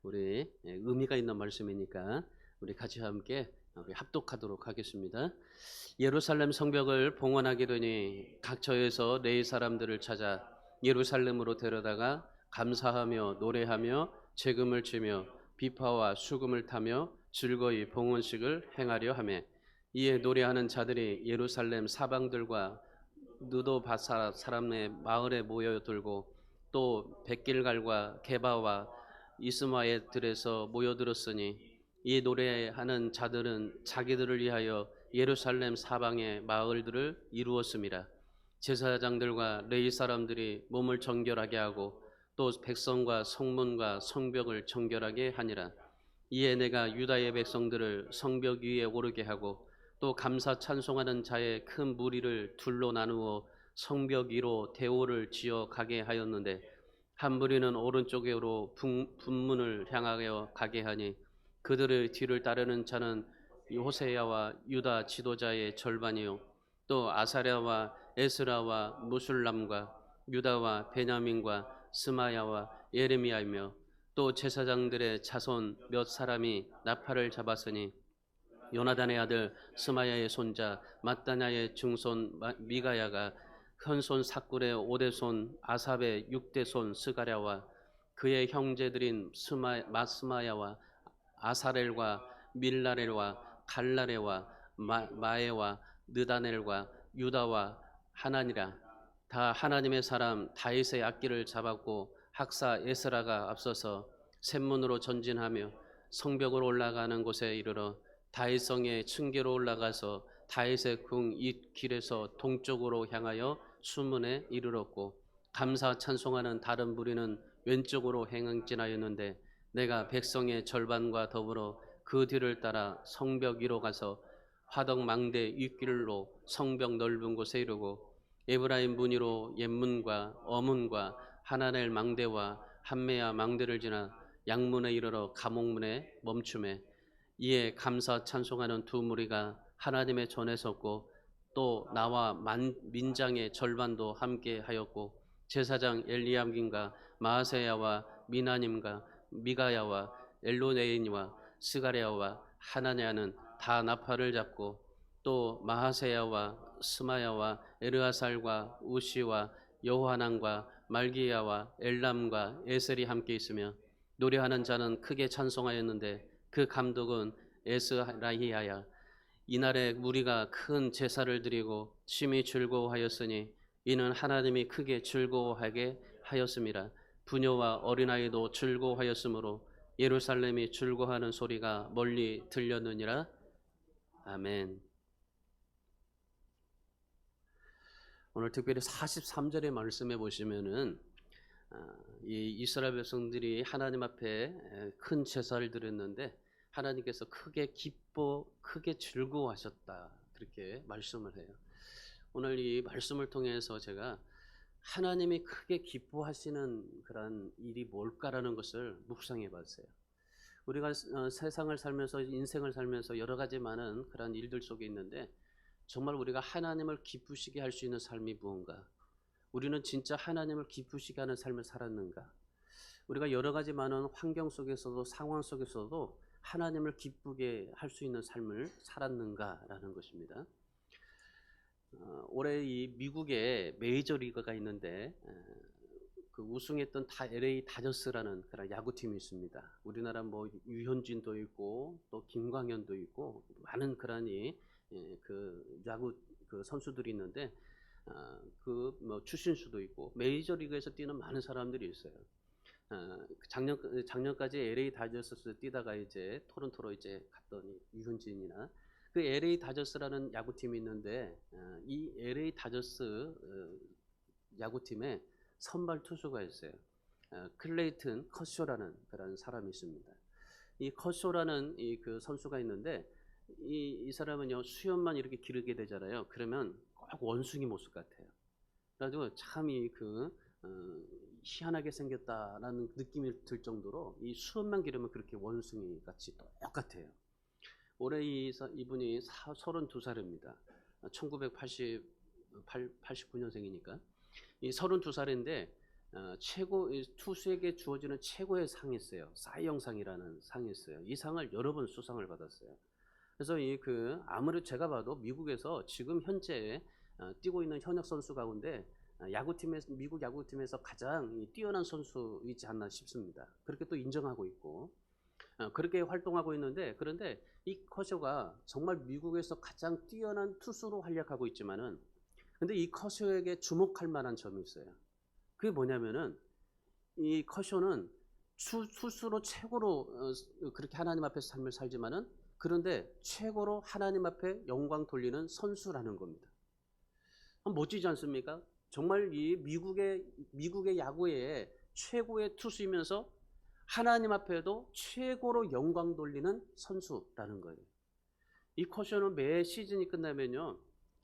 우리 의미가 있는 말씀이니까 우리 같이 함께 우리 합독하도록 하겠습니다. 예루살렘 성벽을 봉헌하게 되니 각 처에서 레위 사람들을 찾아 예루살렘으로 데려다가 감사하며 노래하며 재금을 치며 비파와 수금을 타며 즐거이 봉헌식을 행하려 하며, 이에 노래하는 자들이 예루살렘 사방들과 느도바사 사람의 마을에 모여들고 또 백길갈과 게바와 이스마엘들에서 모여들었으니, 이 노래하는 자들은 자기들을 위하여 예루살렘 사방의 마을들을 이루었습니다. 제사장들과 레위 사람들이 몸을 정결하게 하고 또 백성과 성문과 성벽을 정결하게 하니라. 이에 내가 유다의 백성들을 성벽 위에 오르게 하고 또 감사 찬송하는 자의 큰 무리를 둘로 나누어 성벽 위로 대오를 지어 가게 하였는데, 한 무리는 오른쪽으로 분문을 향하여 가게 하니 그들의 뒤를 따르는 자는 호세야와 유다 지도자의 절반이요 또 아사랴와 에스라와 무술람과 유다와 베냐민과 스마야와 예레미야이며, 또 제사장들의 자손 몇 사람이 나팔을 잡았으니 요나단의 아들 스마야의 손자 mat단야의 증손 미가야가 현손 삭굴의 5대손 아삽의 6대손 스가랴와 그의 형제들인 마스마야와 아사렐과 밀라렐과 갈라레와 마에와 느다넬과 유다와 하나니라. 다 하나님의 사람 다윗의 악기를 잡았고 학사 에스라가 앞서서 샘문으로 전진하며 성벽으로 올라가는 곳에 이르러 다윗성의 층계로 올라가서 다윗의 궁 이 길에서 동쪽으로 향하여 수문에 이르렀고, 감사 찬송하는 다른 무리는 왼쪽으로 행진하였는데 내가 백성의 절반과 더불어 그 뒤를 따라 성벽 위로 가서 화덕 망대 윗길로 성벽 넓은 곳에 이르고 에브라임 문이로 옛문과 어문과 하나넬 망대와 한메야 망대를 지나 양문에 이르러 감옥문에 멈춤에, 이에 감사 찬송하는 두 무리가 하나님의 전에 섰고 또 나와 민장의 절반도 함께 하였고, 제사장 엘리암긴과 마아세야와 미나님과 미가야와 엘로네인과 스가랴와 하나냐는 다 나팔을 잡고 또 마하세야와 스마야와 에르아살과 우시와 여호하난과 말기야와 엘람과 에셀이 함께 있으며, 노래하는 자는 크게 찬송하였는데 그 감독은 에스라히야야. 이날에 무리가 큰 제사를 드리고 심히 즐거워하였으니 이는 하나님이 크게 즐거워하게 하였습니다. 부녀와 어린아이도 즐거워하였으므로 예루살렘이 즐거워하는 소리가 멀리 들렸느니라. 아멘. 오늘 특별히 43절의 말씀에 보시면은 이 이스라엘 백성들이 하나님 앞에 큰 제사를 드렸는데 하나님께서 크게 기뻐 크게 즐거워하셨다, 그렇게 말씀을 해요. 오늘 이 말씀을 통해서 제가 하나님이 크게 기뻐하시는 그런 일이 뭘까라는 것을 묵상해 봤어요. 우리가 세상을 살면서 인생을 살면서 여러 가지 많은 그런 일들 속에 있는데 정말 우리가 하나님을 기쁘시게 할 수 있는 삶이 무언가, 우리는 진짜 하나님을 기쁘시게 하는 삶을 살았는가, 우리가 여러 가지 많은 환경 속에서도 상황 속에서도 하나님을 기쁘게 할 수 있는 삶을 살았는가라는 것입니다. 올해 이 미국에 메이저리그가 있는데 그 우승했던 LA 다저스라는 그런 야구팀이 있습니다. 우리나라 뭐 유현진도 있고 또 김광현도 있고 많은 그런 그 야구 그 선수들이 있는데 그 뭐 추신수도 있고 메이저리그에서 뛰는 많은 사람들이 있어요. 작년까지 LA 다저스 뛰다가 이제 토론토로 이제 갔더니 유현진이나 그 LA 다저스라는 야구팀이 있는데 이 LA 다저스 야구팀에 선발 투수가 있어요. 클레이튼 커쇼라는 그런 사람이 있습니다. 이 커쇼라는 그 선수가 있는데 이 사람은요 수염만 이렇게 기르게 되잖아요. 그러면 꼭 원숭이 모습 같아요. 그래가지고 참 희한하게 생겼다라는 느낌이 들 정도로 이 수염만 기르면 그렇게 원숭이 같이 똑같아요. 올해 이분이 32살입니다. 1989년생이니까 이 32살인데 최고 투수에게 주어지는 최고의 상이 있어요. 사이영상이라는 상이 있어요. 이 상을 여러 번 수상을 받았어요. 그래서 아무래도 제가 봐도 미국에서 지금 현재 뛰고 있는 현역 선수 가운데 야구팀에서 미국 야구팀에서 가장 뛰어난 선수이지 않나 싶습니다. 그렇게 또 인정하고 있고 그렇게 활동하고 있는데, 그런데 이 커쇼가 정말 미국에서 가장 뛰어난 투수로 활약하고 있지만은, 근데 이 커쇼에게 주목할 만한 점이 있어요. 그게 뭐냐면은 이 커쇼는 투수로 최고로 그렇게 하나님 앞에서 삶을 살지만은, 그런데 최고로 하나님 앞에 영광 돌리는 선수라는 겁니다. 멋지지 않습니까? 정말 이 미국의 야구의 최고의 투수이면서 하나님 앞에도 최고로 영광 돌리는 선수라는 거예요. 이 커쇼는 매 시즌이 끝나면요,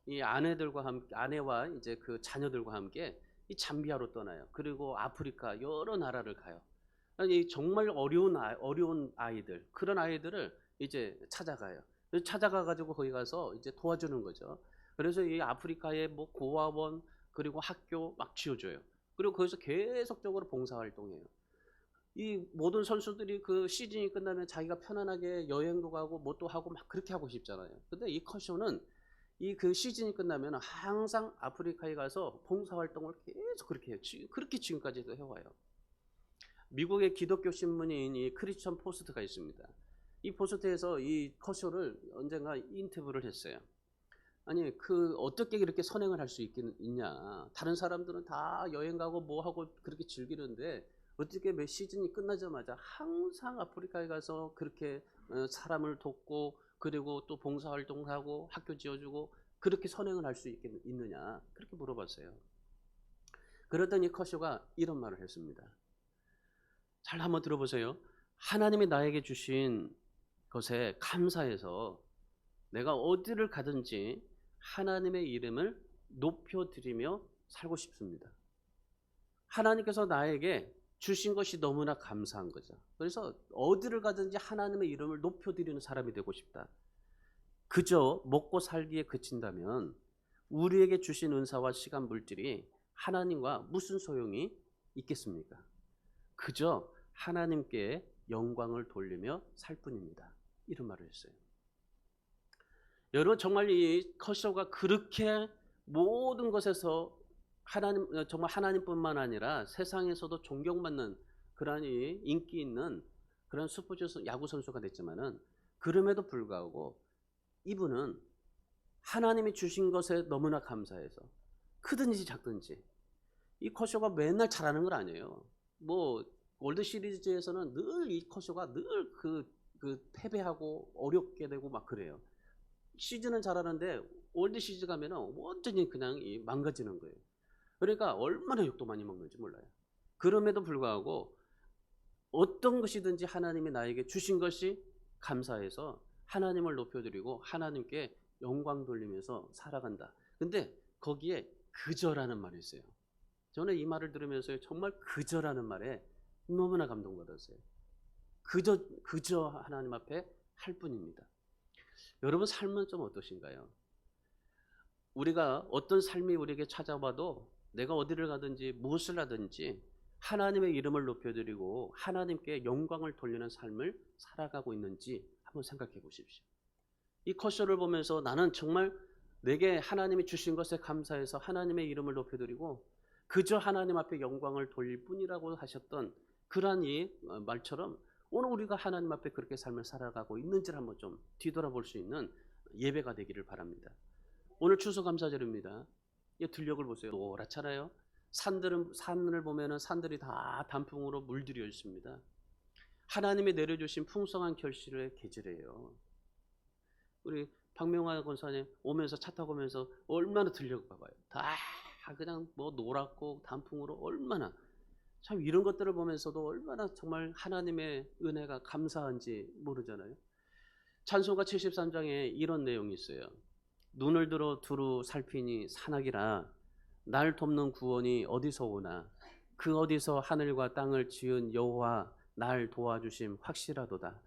이 아내와 이제 그 자녀들과 함께 이 잠비아로 떠나요. 그리고 아프리카 여러 나라를 가요. 아니 정말 어려운 아이들, 그런 아이들을 이제 찾아가요. 찾아가 가지고 거기 가서 이제 도와주는 거죠. 그래서 이 아프리카의 뭐 고아원 그리고 학교 막 지어줘요. 그리고 거기서 계속적으로 봉사활동해요. 이 모든 선수들이 그 시즌이 끝나면 자기가 편안하게 여행도 가고 뭐 또 하고 막 그렇게 하고 싶잖아요. 근데 이 커쇼는 그 시즌이 끝나면 항상 아프리카에 가서 봉사활동을 계속 그렇게 해요. 그렇게 지금까지도 해와요. 미국의 기독교 신문인 이 크리스천 포스트가 있습니다. 이 포스트에서 이 커쇼를 언젠가 인터뷰를 했어요. 아니 어떻게 이렇게 선행을 할 수 있냐. 다른 사람들은 다 여행 가고 뭐 하고 그렇게 즐기는데 어떻게 매 시즌이 끝나자마자 항상 아프리카에 가서 그렇게 사람을 돕고 그리고 또 봉사활동을 하고 학교 지어주고 그렇게 선행을 할 수 있느냐. 그렇게 물어봤어요. 그러더니 커쇼가 이런 말을 했습니다. 잘 한번 들어보세요. 하나님이 나에게 주신 것에 감사해서 내가 어디를 가든지 하나님의 이름을 높여드리며 살고 싶습니다. 하나님께서 나에게 주신 것이 너무나 감사한 거죠. 그래서 어디를 가든지 하나님의 이름을 높여드리는 사람이 되고 싶다. 그저 먹고 살기에 그친다면 우리에게 주신 은사와 시간 물질이 하나님과 무슨 소용이 있겠습니까? 그저 하나님께 영광을 돌리며 살 뿐입니다. 이런 말을 했어요. 여러분 정말 이 커쇼가 그렇게 모든 것에서 정말 하나님뿐만 아니라 세상에서도 존경받는 그런 인기 있는 그런 스포츠 야구 선수가 됐지만은, 그럼에도 불구하고 이분은 하나님이 주신 것에 너무나 감사해서 크든지 작든지, 이 커쇼가 맨날 잘하는 건 아니에요. 뭐 월드 시리즈에서는 늘 이 커쇼가 늘 패배하고 어렵게 되고 막 그래요. 시즌은 잘하는데 월드 시리즈 가면은 완전히 그냥 망가지는 거예요. 그러니까 얼마나 욕도 많이 먹는지 몰라요. 그럼에도 불구하고 어떤 것이든지 하나님이 나에게 주신 것이 감사해서 하나님을 높여드리고 하나님께 영광 돌리면서 살아간다. 근데 거기에 그저라는 말이 있어요. 저는 이 말을 들으면서 정말 그저라는 말에 너무나 감동받았어요. 그저 하나님 앞에 할 뿐입니다. 여러분 삶은 좀 어떠신가요? 우리가 어떤 삶이 우리에게 찾아와도 내가 어디를 가든지 무엇을 하든지 하나님의 이름을 높여드리고 하나님께 영광을 돌리는 삶을 살아가고 있는지 한번 생각해 보십시오. 이 커쇼를 보면서 나는 정말 내게 하나님이 주신 것에 감사해서 하나님의 이름을 높여드리고 그저 하나님 앞에 영광을 돌릴 뿐이라고 하셨던 그러한 이 말처럼 오늘 우리가 하나님 앞에 그렇게 삶을 살아가고 있는지를 한번 좀 뒤돌아볼 수 있는 예배가 되기를 바랍니다. 오늘 추수감사절입니다. 이 들녘을 보세요. 노랗잖아요. 산을 보면은 산들이 다 단풍으로 물들여 있습니다. 하나님이 내려주신 풍성한 결실의 계절이에요. 우리 박명화 권사님 오면서 차 타고 오면서 얼마나 들녘 봐봐요. 다 그냥 뭐 노랗고 단풍으로 얼마나, 참 이런 것들을 보면서도 얼마나 정말 하나님의 은혜가 감사한지 모르잖아요. 찬송가 73장에 이런 내용이 있어요. 눈을 들어 두루 살피니 산악이라 날 돕는 구원이 어디서 오나 그 어디서 하늘과 땅을 지은 여호와 날 도와주심 확실하도다.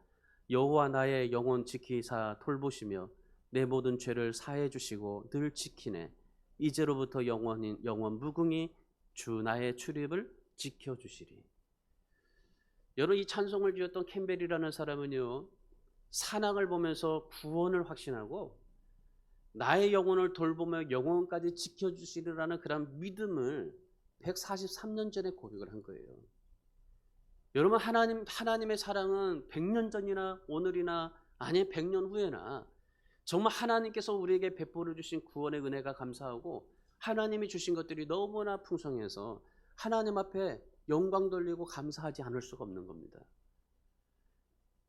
여호와 나의 영혼 지키사 돌보시며 내 모든 죄를 사해 주시고 늘 지키네. 이제로부터 영원 무궁히 주 나의 출입을 지켜주시리. 여러분, 이 찬송을 지었던 캠벨이라는 사람은요, 산악을 보면서 구원을 확신하고 나의 영혼을 돌보며 영혼까지 지켜주시리라는 그런 믿음을 143년 전에 고백을 한 거예요. 여러분, 하나님의 사랑은 100년 전이나 오늘이나 아니 100년 후에나 정말 하나님께서 우리에게 베풀어 주신 구원의 은혜가 감사하고 하나님이 주신 것들이 너무나 풍성해서 하나님 앞에 영광 돌리고 감사하지 않을 수가 없는 겁니다.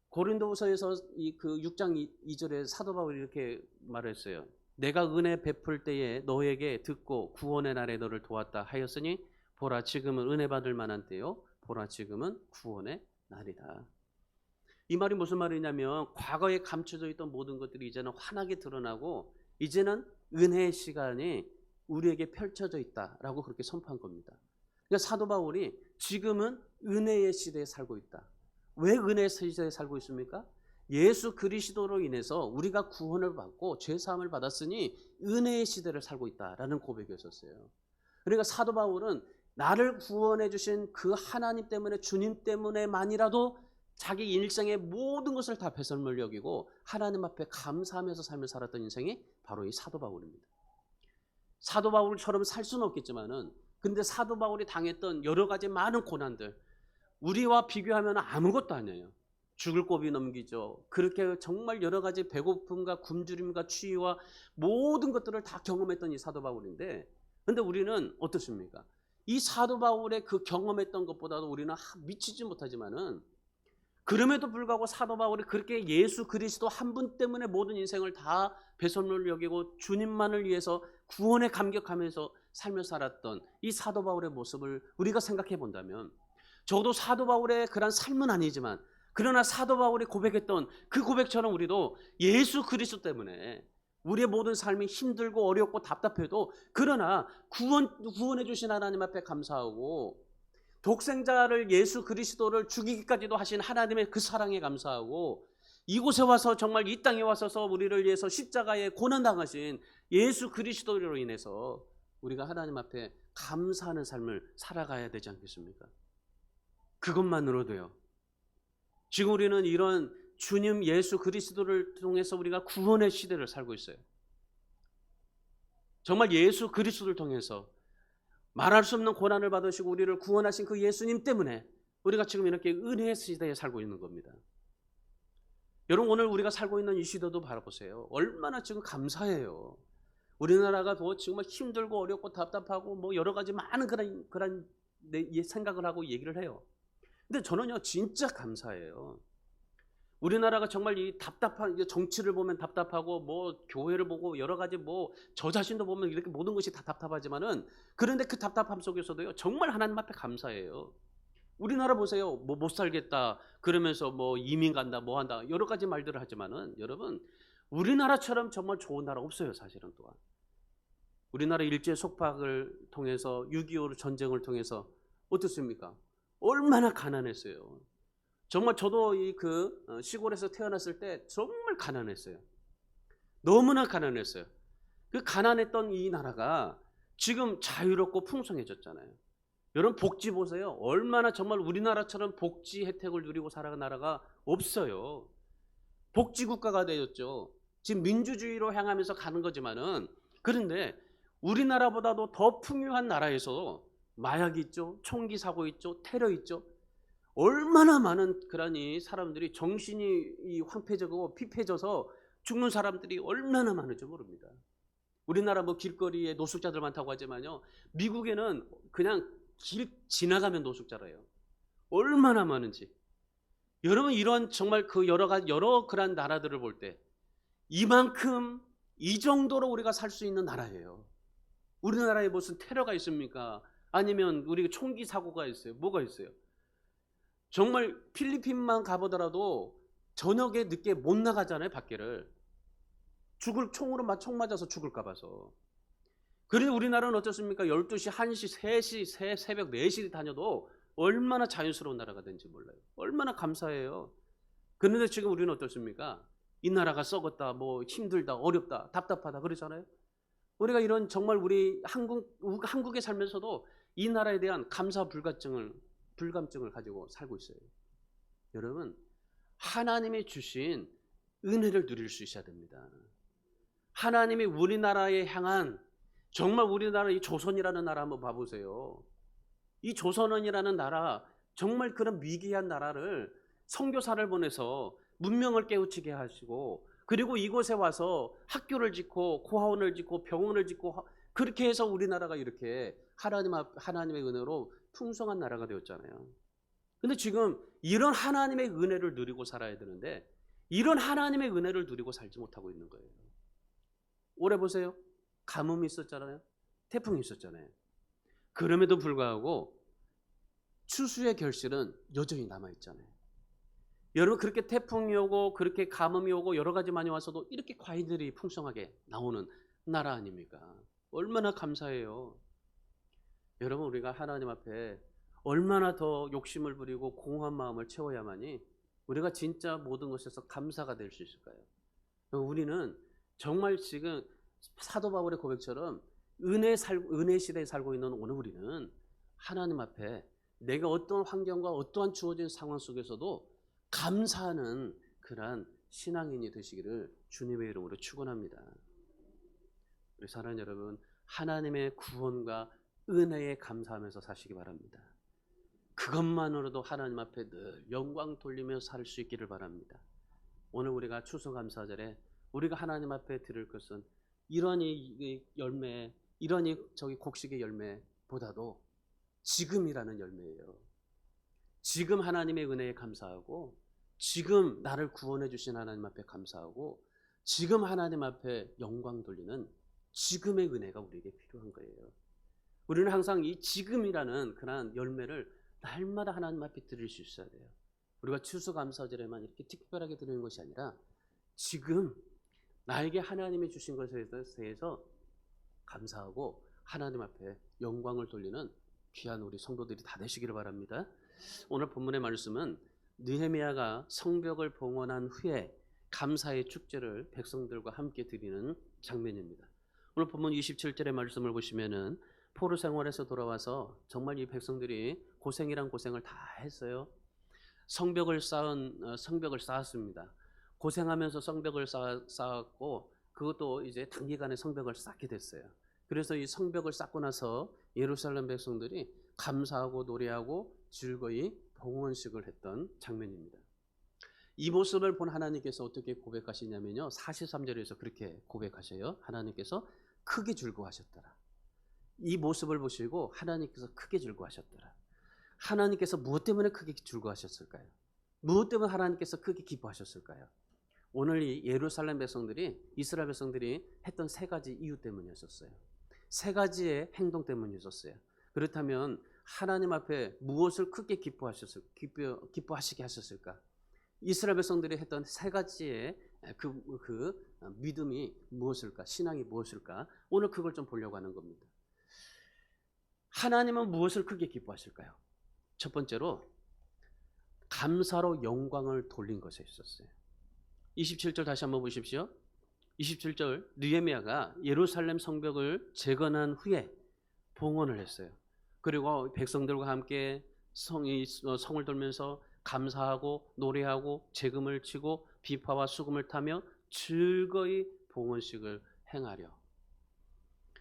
고린도후서에서 그 6장 2절에 사도 바울이 이렇게 말했어요. 내가 은혜 베풀 때에 너에게 듣고 구원의 날에 너를 도왔다 하였으니 보라 지금은 은혜 받을 만한 때요 보라 지금은 구원의 날이다. 이 말이 무슨 말이냐면 과거에 감춰져 있던 모든 것들이 이제는 환하게 드러나고 이제는 은혜의 시간이 우리에게 펼쳐져 있다라고 그렇게 선포한 겁니다. 그러니까 사도 바울이 지금은 은혜의 시대에 살고 있다. 왜 은혜의 시대에 살고 있습니까? 예수 그리스도로 인해서 우리가 구원을 받고 죄사함을 받았으니 은혜의 시대를 살고 있다라는 고백이었어요. 그러니까 사도 바울은 나를 구원해 주신 그 하나님 때문에 주님 때문에만이라도 자기 일생의 모든 것을 다 배설물 여기고 하나님 앞에 감사하면서 삶을 살았던 인생이 바로 이 사도 바울입니다. 사도 바울처럼 살 수는 없겠지만은 근데 사도 바울이 당했던 여러 가지 많은 고난들 우리와 비교하면 아무것도 아니에요. 죽을 고비 넘기죠. 그렇게 정말 여러 가지 배고픔과 굶주림과 추위와 모든 것들을 다 경험했던 이 사도 바울인데 근데 우리는 어떻습니까? 이 사도 바울의 그 경험했던 것보다도 우리는 미치지 못하지만은 그럼에도 불구하고 사도 바울이 그렇게 예수 그리스도 한 분 때문에 모든 인생을 다 배설물 여기고 주님만을 위해서 구원에 감격하면서 삶을 살았던 이 사도 바울의 모습을 우리가 생각해 본다면 저도 사도 바울의 그런 삶은 아니지만 그러나 사도 바울이 고백했던 그 고백처럼 우리도 예수 그리스도 때문에 우리의 모든 삶이 힘들고 어렵고 답답해도 그러나 구원해 주신 하나님 앞에 감사하고 독생자를 예수 그리스도를 죽이기까지도 하신 하나님의 그 사랑에 감사하고 이곳에 와서 정말 이 땅에 와서서 우리를 위해서 십자가에 고난당하신 예수 그리스도로 인해서 우리가 하나님 앞에 감사하는 삶을 살아가야 되지 않겠습니까? 그것만으로도요. 지금 우리는 이런 주님 예수 그리스도를 통해서 우리가 구원의 시대를 살고 있어요. 정말 예수 그리스도를 통해서 말할 수 없는 고난을 받으시고 우리를 구원하신 그 예수님 때문에 우리가 지금 이렇게 은혜의 시대에 살고 있는 겁니다. 여러분 오늘 우리가 살고 있는 이 시대도 바라보세요. 얼마나 지금 감사해요. 우리나라가 뭐 정말 힘들고 어렵고 답답하고 뭐 여러 가지 많은 그런 생각을 하고 얘기를 해요. 근데 저는요 진짜 감사해요. 우리나라가 정말 이 답답한 정치를 보면 답답하고 뭐 교회를 보고 여러 가지 뭐 저 자신도 보면 이렇게 모든 것이 다 답답하지만은 그런데 그 답답함 속에서도요 정말 하나님 앞에 감사해요. 우리나라 보세요. 뭐 못 살겠다 그러면서 뭐 이민 간다 뭐 한다 여러 가지 말들을 하지만은 여러분 우리나라처럼 정말 좋은 나라 없어요. 사실은 또한 우리나라 일제 속박을 통해서 6.25 전쟁을 통해서 어떻습니까? 얼마나 가난했어요. 정말 저도 시골에서 태어났을 때 정말 가난했어요. 너무나 가난했어요. 그 가난했던 이 나라가 지금 자유롭고 풍성해졌잖아요. 여러분 복지 보세요. 얼마나 정말 우리나라처럼 복지 혜택을 누리고 살아가는 나라가 없어요. 복지 국가가 되었죠. 지금 민주주의로 향하면서 가는 거지만은 그런데 우리나라보다도 더 풍요한 나라에서 마약 있죠. 총기 사고 있죠. 테러 있죠. 얼마나 많은 그런 사람들이 정신이 황폐해지고 피폐해져서 죽는 사람들이 얼마나 많은지 모릅니다. 우리나라 뭐 길거리에 노숙자들 많다고 하지만요. 미국에는 그냥 길 지나가면 노숙자래요. 얼마나 많은지. 여러분 이런 정말 그 여러 그런 나라들을 볼 때 이만큼 이 정도로 우리가 살 수 있는 나라예요. 우리나라에 무슨 테러가 있습니까? 아니면 우리가 총기 사고가 있어요. 뭐가 있어요? 정말 필리핀만 가보더라도 저녁에 늦게 못 나가잖아요. 밖에를. 총으로 총 맞아서 죽을까 봐서. 그런데 우리나라는 어떻습니까? 12시, 1시, 3시, 새벽 4시 다녀도 얼마나 자연스러운 나라가 된지 몰라요. 얼마나 감사해요. 그런데 지금 우리는 어떻습니까? 이 나라가 썩었다, 뭐 힘들다, 어렵다, 답답하다 그러잖아요. 우리가 이런 정말 우리 한국에 살면서도 이 나라에 대한 감사 불감증을 가지고 살고 있어요. 여러분, 하나님이 주신 은혜를 누릴 수 있어야 됩니다. 하나님이 우리나라에 향한, 정말 우리나라 이 조선이라는 나라 한번 봐보세요. 이 조선원이라는 나라, 정말 그런 미개한 나라를 선교사를 보내서 문명을 깨우치게 하시고, 그리고 이곳에 와서 학교를 짓고 고아원을 짓고 병원을 짓고, 그렇게 해서 우리나라가 이렇게 하나님의 은혜로 풍성한 나라가 되었잖아요. 근데 지금 이런 하나님의 은혜를 누리고 살아야 되는데, 이런 하나님의 은혜를 누리고 살지 못하고 있는 거예요. 올해 보세요. 가뭄이 있었잖아요. 태풍이 있었잖아요. 그럼에도 불구하고 추수의 결실은 여전히 남아있잖아요. 여러분, 그렇게 태풍이 오고 그렇게 가뭄이 오고 여러 가지 많이 와서도 이렇게 과일들이 풍성하게 나오는 나라 아닙니까? 얼마나 감사해요. 여러분, 우리가 하나님 앞에 얼마나 더 욕심을 부리고 공허한 마음을 채워야만이 우리가 진짜 모든 것에서 감사가 될 수 있을까요? 우리는 정말 지금 사도 바울의 고백처럼 은혜 시대에 살고 있는 오늘 우리는 하나님 앞에 내가 어떤 환경과 어떠한 주어진 상황 속에서도 감사하는 그러한 신앙인이 되시기를 주님의 이름으로 축원합니다. 우리 사랑하는 여러분, 하나님의 구원과 은혜에 감사하면서 사시기 바랍니다. 그것만으로도 하나님 앞에 늘 영광 돌리며 살 수 있기를 바랍니다. 오늘 우리가 추수감사절에 우리가 하나님 앞에 드릴 것은 이런 이 열매, 이런 이 저기 곡식의 열매보다도 지금이라는 열매예요. 지금 하나님의 은혜에 감사하고, 지금 나를 구원해 주신 하나님 앞에 감사하고, 지금 하나님 앞에 영광 돌리는 지금의 은혜가 우리에게 필요한 거예요. 우리는 항상 이 지금이라는 그런 열매를 날마다 하나님 앞에 드릴 수 있어야 돼요. 우리가 추수감사절에만 이렇게 특별하게 드리는 것이 아니라 지금 나에게 하나님이 주신 것에 대해서 감사하고 하나님 앞에 영광을 돌리는 귀한 우리 성도들이 다 되시기를 바랍니다. 오늘 본문의 말씀은 느헤미야가 성벽을 봉헌한 후에 감사의 축제를 백성들과 함께 드리는 장면입니다. 오늘 본문 27절의 말씀을 보시면은 포로 생활에서 돌아와서 정말 이 백성들이 고생이란 고생을 다 했어요. 성벽을 쌓았습니다. 고생하면서 성벽을 쌓았고, 그것도 이제 단기간에 성벽을 쌓게 됐어요. 그래서 이 성벽을 쌓고 나서 예루살렘 백성들이 감사하고 노래하고 즐거이 봉헌식을 했던 장면입니다. 이 모습을 본 하나님께서 어떻게 고백하시냐면요, 43절에서 그렇게 고백하셔요. 하나님께서 크게 즐거워하셨더라. 이 모습을 보시고 하나님께서 크게 즐거워하셨더라. 하나님께서 무엇 때문에 크게 즐거워하셨을까요? 무엇 때문에 하나님께서 크게 기뻐하셨을까요? 오늘 이 예루살렘 백성들이, 이스라엘 백성들이 했던 세 가지 이유 때문이었어요. 세 가지의 행동 때문이었어요. 그렇다면 하나님 앞에 무엇을 크게 기뻐하시게 하셨을까? 이스라엘 백성들이 했던 세 가지의 그 믿음이 무엇일까? 신앙이 무엇일까? 오늘 그걸 좀 보려고 하는 겁니다. 하나님은 무엇을 크게 기뻐하실까요? 첫 번째로 감사로 영광을 돌린 것에 있었어요. 27절 다시 한번 보십시오. 27절, 느헤미야가 예루살렘 성벽을 재건한 후에 봉헌을 했어요. 그리고 백성들과 함께 성을 돌면서 감사하고 노래하고 재금을 치고 비파와 수금을 타며 즐거이 봉헌식을 행하려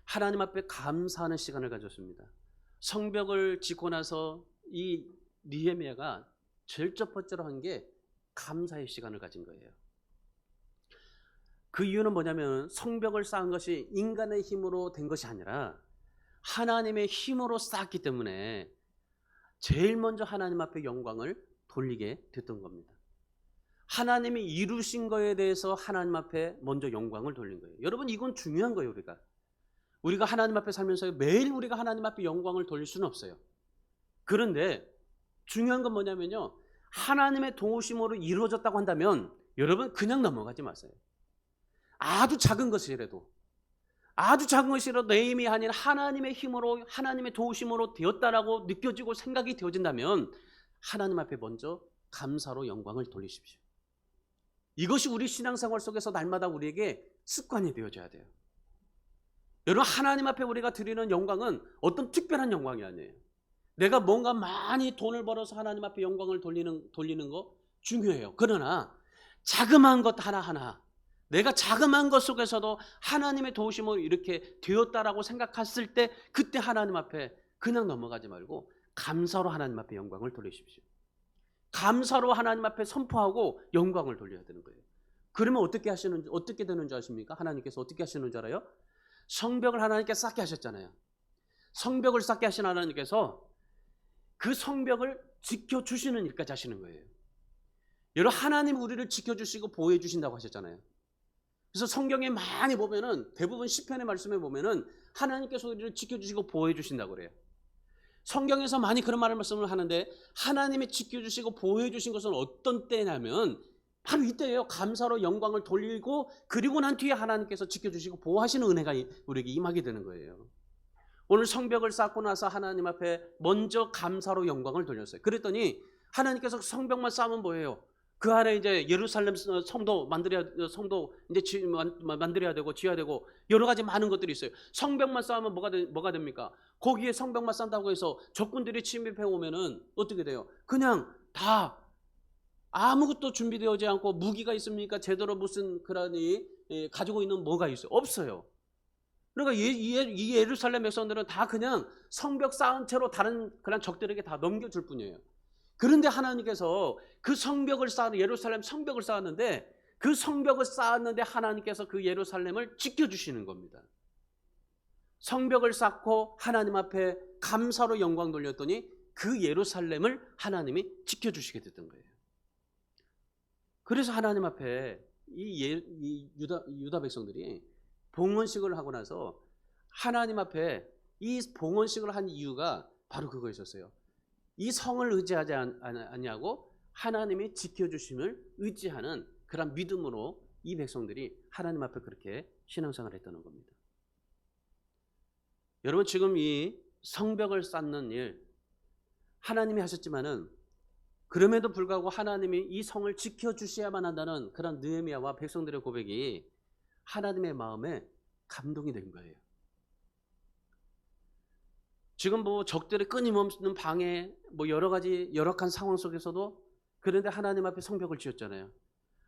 하나님 앞에 감사하는 시간을 가졌습니다. 성벽을 짓고 나서 이 느헤미야가 제일 첫 번째로 한 게 감사의 시간을 가진 거예요. 그 이유는 뭐냐면 성벽을 쌓은 것이 인간의 힘으로 된 것이 아니라 하나님의 힘으로 쌓았기 때문에 제일 먼저 하나님 앞에 영광을 돌리게 됐던 겁니다. 하나님이 이루신 거에 대해서 하나님 앞에 먼저 영광을 돌린 거예요. 여러분, 이건 중요한 거예요. 우리가 하나님 앞에 살면서 매일 우리가 하나님 앞에 영광을 돌릴 수는 없어요. 그런데 중요한 건 뭐냐면요, 하나님의 도우심으로 이루어졌다고 한다면 여러분 그냥 넘어가지 마세요. 아주 작은 것이라도 내 힘이 아닌 하나님의 힘으로, 하나님의 도우심으로 되었다라고 느껴지고 생각이 되어진다면 하나님 앞에 먼저 감사로 영광을 돌리십시오. 이것이 우리 신앙생활 속에서 날마다 우리에게 습관이 되어져야 돼요. 여러분, 하나님 앞에 우리가 드리는 영광은 어떤 특별한 영광이 아니에요. 내가 뭔가 많이 돈을 벌어서 하나님 앞에 영광을 돌리는 거 중요해요. 그러나 자그마한 것 하나하나, 내가 자그마한 것 속에서도 하나님의 도우심으로 이렇게 되었다라고 생각했을 때, 그때 하나님 앞에 그냥 넘어가지 말고 감사로 하나님 앞에 영광을 돌리십시오. 감사로 하나님 앞에 선포하고 영광을 돌려야 되는 거예요. 그러면 어떻게 되는 줄 아십니까? 하나님께서 어떻게 하시는 줄 알아요? 성벽을 하나님께 쌓게 하셨잖아요. 성벽을 쌓게 하신 하나님께서 그 성벽을 지켜주시는 일까지 하시는 거예요. 여러분, 하나님 우리를 지켜주시고 보호해 주신다고 하셨잖아요. 그래서 성경에 많이 보면은, 대부분 시편의 말씀에 보면은 하나님께서 우리를 지켜주시고 보호해 주신다고 그래요. 성경에서 많이 그런 말씀을 하는데, 하나님이 지켜주시고 보호해 주신 것은 어떤 때냐면 바로 이때예요. 감사로 영광을 돌리고, 그리고 난 뒤에 하나님께서 지켜주시고 보호하시는 은혜가 우리에게 임하게 되는 거예요. 오늘 성벽을 쌓고 나서 하나님 앞에 먼저 감사로 영광을 돌렸어요. 그랬더니 하나님께서 성벽만 쌓으면 뭐예요? 그 안에 이제 예루살렘 성도 만들어야 되고 지어야 되고 여러 가지 많은 것들이 있어요. 성벽만 쌓으면 뭐가 됩니까? 거기에 성벽만 쌓는다고 해서 적군들이 침입해 오면은 어떻게 돼요? 그냥 다 아무것도 준비되어지 않고, 무기가 있습니까? 제대로 무슨 그러니 가지고 있는 뭐가 있어요? 없어요. 그러니까 이 예루살렘 백성들은 다 그냥 성벽 쌓은 채로 다른 그런 적들에게 다 넘겨줄 뿐이에요. 그런데 하나님께서 그 예루살렘 성벽을 쌓았는데, 그 성벽을 쌓았는데 하나님께서 그 예루살렘을 지켜주시는 겁니다. 성벽을 쌓고 하나님 앞에 감사로 영광 돌렸더니 그 예루살렘을 하나님이 지켜주시게 됐던 거예요. 그래서 하나님 앞에 이 유다 백성들이 봉헌식을 하고 나서 하나님 앞에 이 봉헌식을 한 이유가 바로 그거였었어요. 이 성을 의지하지 않냐고 하나님이 지켜주심을 의지하는 그런 믿음으로 이 백성들이 하나님 앞에 그렇게 신앙생활을 했다는 겁니다. 여러분, 지금 이 성벽을 쌓는 일 하나님이 하셨지만은, 그럼에도 불구하고 하나님이 이 성을 지켜주셔야만 한다는 그런 느헤미야와 백성들의 고백이 하나님의 마음에 감동이 된 거예요. 지금 적들의 끊임없는 방해, 여러 가지 열악한 상황 속에서도, 그런데 하나님 앞에 성벽을 지었잖아요.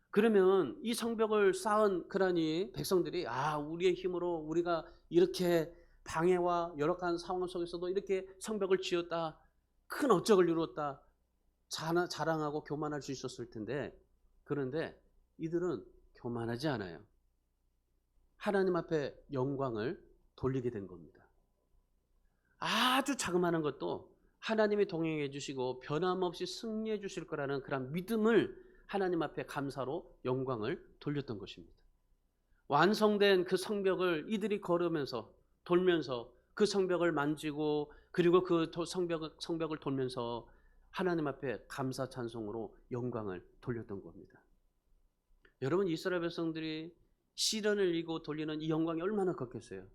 그러면 이 성벽을 쌓은 그러니 백성들이, 우리의 힘으로 우리가 이렇게 방해와 열악한 상황 속에서도 이렇게 성벽을 지었다, 큰 업적을 이루었다, 자랑하고 교만할 수 있었을 텐데, 그런데 이들은 교만하지 않아요. 하나님 앞에 영광을 돌리게 된 겁니다. 아주 자그마한 것도 하나님이 동행해 주시고 변함없이 승리해 주실 거라는 그런 믿음을 하나님 앞에 감사로 영광을 돌렸던 것입니다. 완성된 그 성벽을 이들이 걸으면서 돌면서 그 성벽을 만지고, 그리고 그 성벽을 돌면서 하나님 앞에 감사 찬송으로 영광을 돌렸던 겁니다. 여러분, 이스라엘 백성들이 시련을 이기고 돌리는 이 영광이 얼마나 컸겠어요.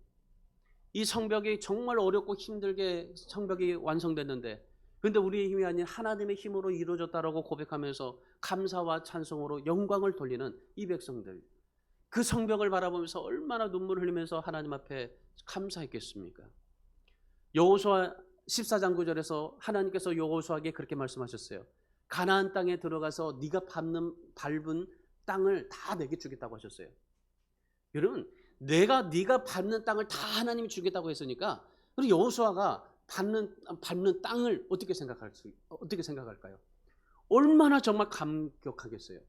이 성벽이 정말 어렵고 힘들게 성벽이 완성됐는데, 그런데 우리의 힘이 아닌 하나님의 힘으로 이루어졌다라고 고백하면서 감사와 찬송으로 영광을 돌리는 이 백성들, 그 성벽을 바라보면서 얼마나 눈물을 흘리면서 하나님 앞에 감사했겠습니까? 여호수아 14장 9절에서 하나님께서 여호수아에게 그렇게 말씀하셨어요. 가나안 땅에 들어가서 네가 밟은 땅을 다 내게 주겠다고 하셨어요. 여러분, 네가 밟는 땅을 다 하나님이 주겠다고 했으니까, 그리고 여호수아가 밟는 땅을 어떻게 생각할까요? 얼마나 정말 감격하겠어요.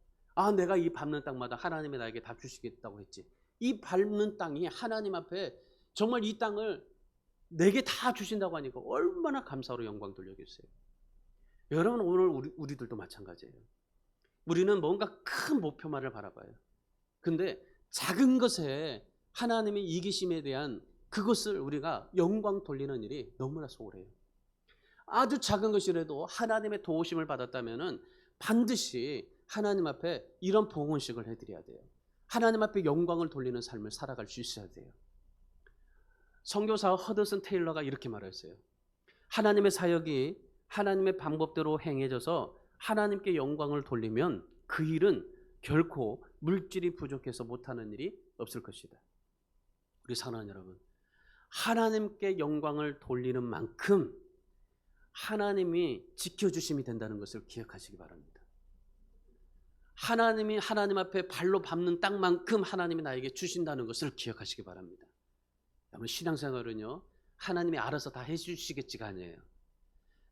내가 이 밟는 땅마다 하나님이 나에게 다 주시겠다고 했지. 이 밟는 땅이 하나님 앞에 정말 이 땅을 내게 다 주신다고 하니까 얼마나 감사로 영광 돌리겠어요. 여러분, 오늘 우리들도 마찬가지예요. 우리는 뭔가 큰 목표만을 바라봐요. 근데 작은 것에 하나님의 이기심에 대한 그것을 우리가 영광 돌리는 일이 너무나 소홀해요. 아주 작은 것이라도 하나님의 도우심을 받았다면 반드시 하나님 앞에 이런 봉헌식을 해드려야 돼요. 하나님 앞에 영광을 돌리는 삶을 살아갈 수 있어야 돼요. 선교사 허드슨 테일러가 이렇게 말했어요. 하나님의 사역이 하나님의 방법대로 행해져서 하나님께 영광을 돌리면 그 일은 결코 물질이 부족해서 못하는 일이 없을 것이다. 우리 사랑하는 여러분, 하나님께 영광을 돌리는 만큼 하나님이 지켜주심이 된다는 것을 기억하시기 바랍니다. 하나님이 하나님 앞에 발로 밟는 땅만큼 하나님이 나에게 주신다는 것을 기억하시기 바랍니다. 여러분, 신앙생활은요, 하나님이 알아서 다 해주시겠지가 아니에요.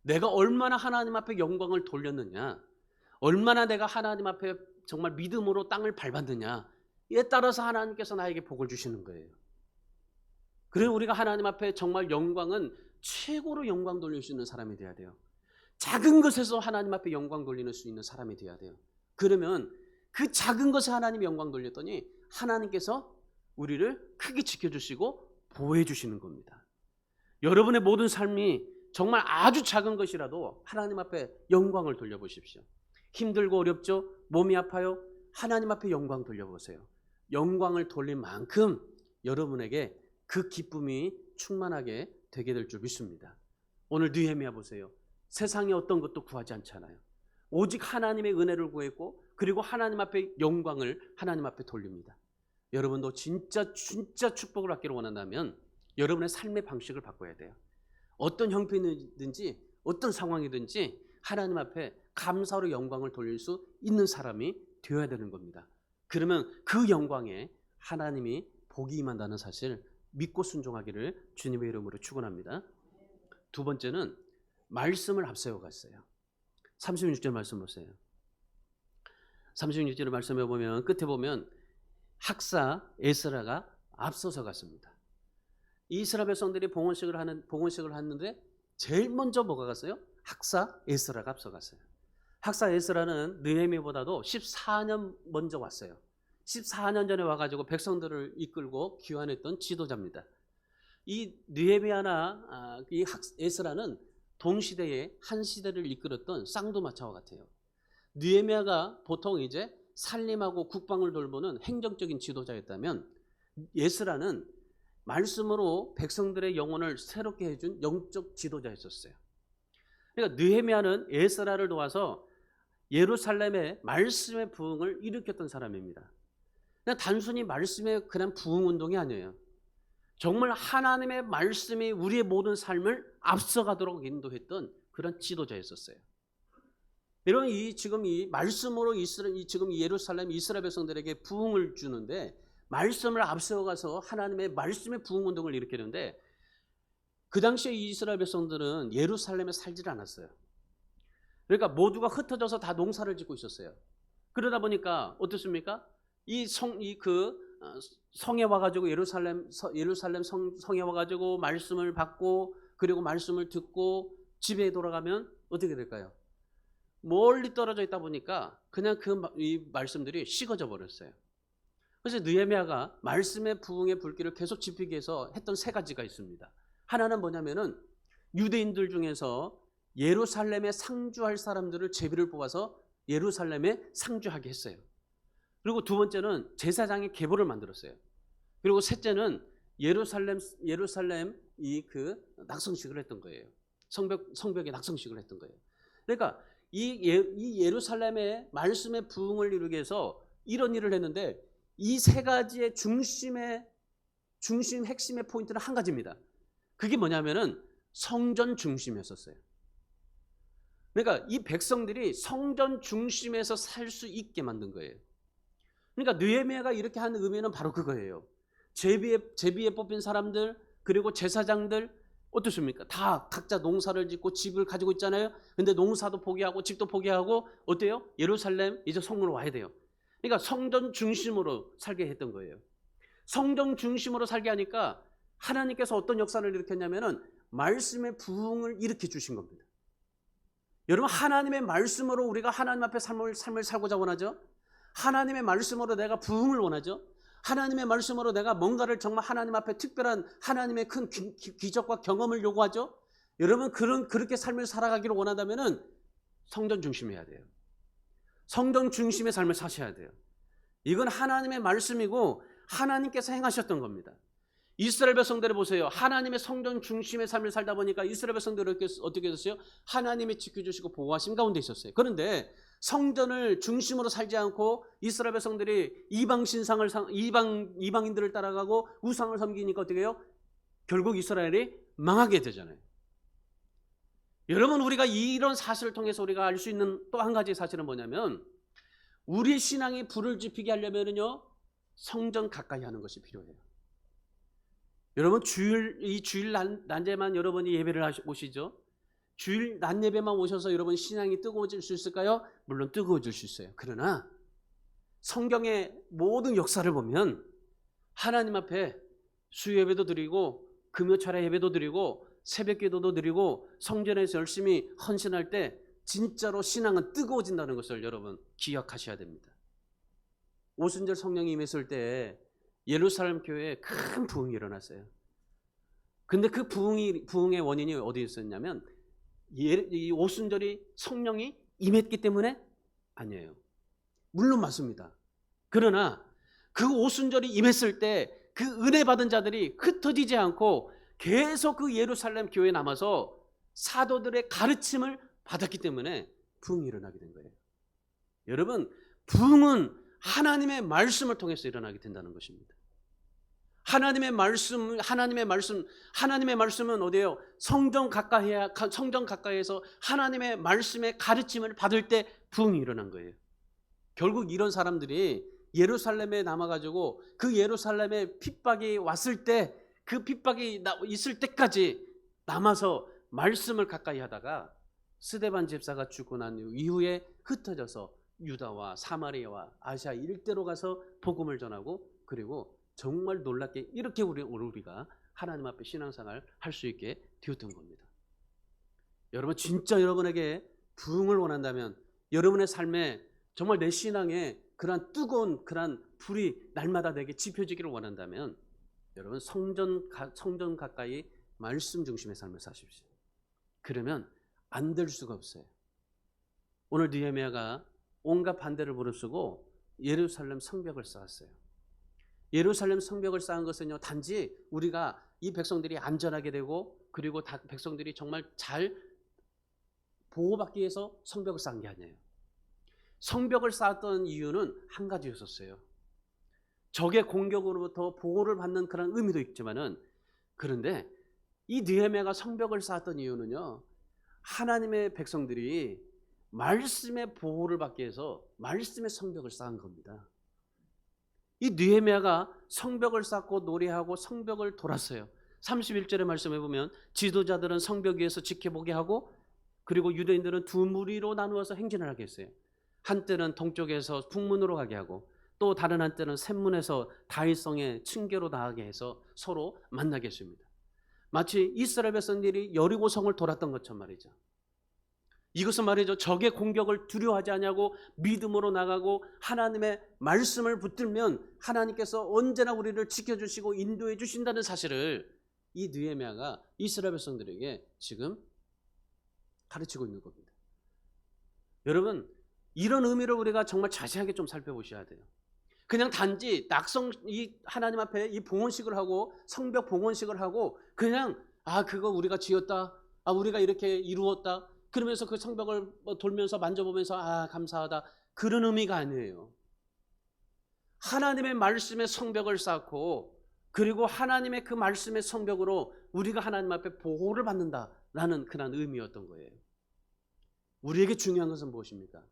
내가 얼마나 하나님 앞에 영광을 돌렸느냐, 얼마나 내가 하나님 앞에 정말 믿음으로 땅을 밟았느냐에 따라서 하나님께서 나에게 복을 주시는 거예요. 그래서 우리가 하나님 앞에 정말 영광은 최고로 영광 돌릴 수 있는 사람이 돼야 돼요. 작은 것에서 하나님 앞에 영광 돌리는 수 있는 사람이 돼야 돼요. 그러면 그 작은 것에 하나님이 영광 돌렸더니 하나님께서 우리를 크게 지켜주시고 보호해 주시는 겁니다. 여러분의 모든 삶이 정말 아주 작은 것이라도 하나님 앞에 영광을 돌려보십시오. 힘들고 어렵죠? 몸이 아파요? 하나님 앞에 영광 돌려보세요. 영광을 돌린 만큼 여러분에게 그 기쁨이 충만하게 되게 될 줄 믿습니다. 오늘 느헤미야 보세요. 세상에 어떤 것도 구하지 않잖아요. 오직 하나님의 은혜를 구했고, 그리고 하나님 앞에 영광을 하나님 앞에 돌립니다. 여러분도 진짜 축복을 받기를 원한다면 여러분의 삶의 방식을 바꿔야 돼요. 어떤 형편이든지 어떤 상황이든지 하나님 앞에 감사로 영광을 돌릴 수 있는 사람이 되어야 되는 겁니다. 그러면 그 영광에 하나님이 복이 임한다는 사실 믿고 순종하기를 주님의 이름으로 축원합니다. 두 번째는 말씀을 앞세워 갔어요. 36절 말씀 보세요. 36절 말씀에 보면 끝에 보면 학사 에스라가 앞서서 갔습니다. 이스라엘 백성들이 봉헌식을 하는데 제일 먼저 뭐가 갔어요? 학사 에스라가 앞서갔어요. 학사 에스라는 느헤미야보다도 14년 먼저 왔어요. 14년 전에 와가지고 백성들을 이끌고 귀환했던 지도자입니다. 이 느헤미야나 이 에스라는 동시대에 한 시대를 이끌었던 쌍두마차와 같아요. 느헤미야가 보통 이제 살림하고 국방을 돌보는 행정적인 지도자였다면 에스라는 말씀으로 백성들의 영혼을 새롭게 해준 영적 지도자였었어요. 그러니까 느헤미야는 에스라를 도와서 예루살렘의 말씀의 부흥을 일으켰던 사람입니다. 그냥 단순히 말씀의 그냥 부흥 운동이 아니에요. 정말 하나님의 말씀이 우리의 모든 삶을 앞서가도록 인도했던 그런 지도자였었어요. 여러분, 지금 이 말씀으로 지금 예루살렘 이스라엘 백성들에게 부흥을 주는데, 말씀을 앞세워가서 하나님의 말씀의 부흥 운동을 일으키는데, 그 당시에 이스라엘 백성들은 예루살렘에 살지 않았어요. 그러니까 모두가 흩어져서 다 농사를 짓고 있었어요. 그러다 보니까 어떻습니까? 성에 와가지고 예루살렘 성에 와가지고 말씀을 받고, 그리고 말씀을 듣고 집에 돌아가면 어떻게 될까요? 멀리 떨어져 있다 보니까 그냥 이 말씀들이 식어져 버렸어요. 그래서 느헤미야가 말씀의 부흥의 불길을 계속 지피기 위해서 했던 세 가지가 있습니다. 하나는 뭐냐면은 유대인들 중에서 예루살렘에 상주할 사람들을 제비를 뽑아서 예루살렘에 상주하게 했어요. 그리고 두 번째는 제사장의 계보를 만들었어요. 그리고 셋째는 예루살렘 낙성식을 했던 거예요. 성벽에 낙성식을 했던 거예요. 그러니까 이 예루살렘의 말씀의 부흥을 이루기 위해서 이런 일을 했는데, 이 세 가지의 핵심의 포인트는 한 가지입니다. 그게 뭐냐면은 성전 중심이었었어요. 그러니까 이 백성들이 성전 중심에서 살 수 있게 만든 거예요. 그러니까 느헤미야가 이렇게 하는 의미는 바로 그거예요. 제비에 뽑힌 사람들, 그리고 제사장들 어떻습니까? 다 각자 농사를 짓고 집을 가지고 있잖아요. 근데 농사도 포기하고 집도 포기하고 어때요? 예루살렘 이제 성문으로 와야 돼요. 그러니까 성전 중심으로 살게 했던 거예요. 성전 중심으로 살게 하니까 하나님께서 어떤 역사를 일으켰냐면은 말씀의 부흥을 일으켜 주신 겁니다. 여러분, 하나님의 말씀으로 우리가 하나님 앞에 삶을 살고자 원하죠? 하나님의 말씀으로 내가 부흥을 원하죠? 하나님의 말씀으로 내가 뭔가를 정말 하나님 앞에 특별한 하나님의 큰 기적과 경험을 요구하죠? 여러분, 그렇게 삶을 살아가기를 원한다면은 성전 중심해야 돼요. 성전 중심의 삶을 사셔야 돼요. 이건 하나님의 말씀이고 하나님께서 행하셨던 겁니다. 이스라엘 백성들을 보세요. 하나님의 성전 중심의 삶을 살다 보니까 이스라엘 백성들을 어떻게 됐어요? 하나님이 지켜주시고 보호하심 가운데 있었어요. 그런데 성전을 중심으로 살지 않고 이스라엘 백성들이 이방인들을 따라가고 우상을 섬기니까 어떻게 해요? 결국 이스라엘이 망하게 되잖아요. 여러분, 우리가 이런 사실을 통해서 우리가 알 수 있는 또 한 가지 사실은 뭐냐면, 우리 신앙이 불을 지피게 하려면은요, 성전 가까이 하는 것이 필요해요. 여러분, 주일 낮에만 여러분이 예배를 오시죠? 주일 낮 예배만 오셔서 여러분 신앙이 뜨거워질 수 있을까요? 물론 뜨거워질 수 있어요. 그러나 성경의 모든 역사를 보면 하나님 앞에 수요 예배도 드리고 금요 철야 예배도 드리고 새벽 기도도 드리고 성전에서 열심히 헌신할 때 진짜로 신앙은 뜨거워진다는 것을 여러분 기억하셔야 됩니다. 오순절 성령이 임했을 때 예루살렘 교회에 큰 부흥이 일어났어요. 근데 그 부흥의 원인이 어디에 있었냐면, 이 오순절이 성령이 임했기 때문에 아니에요. 물론 맞습니다. 그러나 그 오순절이 임했을 때 그 은혜 받은 자들이 흩어지지 않고 계속 그 예루살렘 교회에 남아서 사도들의 가르침을 받았기 때문에 부흥이 일어나게 된 거예요. 여러분, 부흥은 하나님의 말씀을 통해서 일어나게 된다는 것입니다. 하나님의 말씀은 어디예요? 성전 가까이에서 하나님의 말씀의 가르침을 받을 때 부흥이 일어난 거예요. 결국 이런 사람들이 예루살렘에 남아가지고 그 예루살렘에 핍박이 왔을 때, 그 핍박이 있을 때까지 남아서 말씀을 가까이 하다가 스데반 집사가 죽고 난 이후에 흩어져서 유다와 사마리아와 아시아 일대로 가서 복음을 전하고, 그리고 정말 놀랍게 이렇게 우리가 하나님 앞에 신앙생활을 할 수 있게 되었던 겁니다. 여러분, 진짜 여러분에게 부흥을 원한다면, 여러분의 삶에 정말 내 신앙에 그러한 뜨거운 그러한 불이 날마다 내게 지펴지기를 원한다면, 여러분 성전 가까이 말씀 중심의 삶을 사십시오. 그러면 안 될 수가 없어요. 오늘 느헤미야가 온갖 반대를 무릅쓰고 예루살렘 성벽을 쌓았어요. 예루살렘 성벽을 쌓은 것은요, 단지 우리가 이 백성들이 안전하게 되고, 그리고 백성들이 정말 잘 보호받기 위해서 성벽을 쌓은 게 아니에요. 성벽을 쌓았던 이유는 한 가지였었어요. 적의 공격으로부터 보호를 받는 그런 의미도 있지만은, 그런데 이 느헤미야가 성벽을 쌓았던 이유는요, 하나님의 백성들이 말씀의 보호를 받기 위해서 말씀의 성벽을 쌓은 겁니다. 이 느헤미야가 성벽을 쌓고 노래하고 성벽을 돌았어요. 31절의 말씀에 보면 지도자들은 성벽 위에서 지켜보게 하고, 그리고 유대인들은 두 무리로 나누어서 행진을 하게 했어요. 한때는 동쪽에서 북문으로 가게 하고, 또 다른 한때는 샘문에서 다윗성의 층계로 나가게 해서 서로 만나게 했습니다. 마치 이스라엘 백성들이 여리고성을 돌았던 것처럼 말이죠. 이것은 말이죠, 적의 공격을 두려워하지 않냐고 믿음으로 나가고 하나님의 말씀을 붙들면 하나님께서 언제나 우리를 지켜주시고 인도해 주신다는 사실을 이 느헤미야가 이스라엘 백성들에게 지금 가르치고 있는 겁니다. 여러분, 이런 의미를 우리가 정말 자세하게 좀 살펴보셔야 돼요. 그냥 단지 이 하나님 앞에 이 봉헌식을 하고 성벽 봉헌식을 하고 그냥 그거 우리가 지었다, 우리가 이렇게 이루었다, 그러면서 그 성벽을 돌면서 만져보면서 감사하다, 그런 의미가 아니에요. 하나님의 말씀의 성벽을 쌓고, 그리고 하나님의 그 말씀의 성벽으로 우리가 하나님 앞에 보호를 받는다라는 그런 의미였던 거예요. 우리에게 중요한 것은 무엇입니까?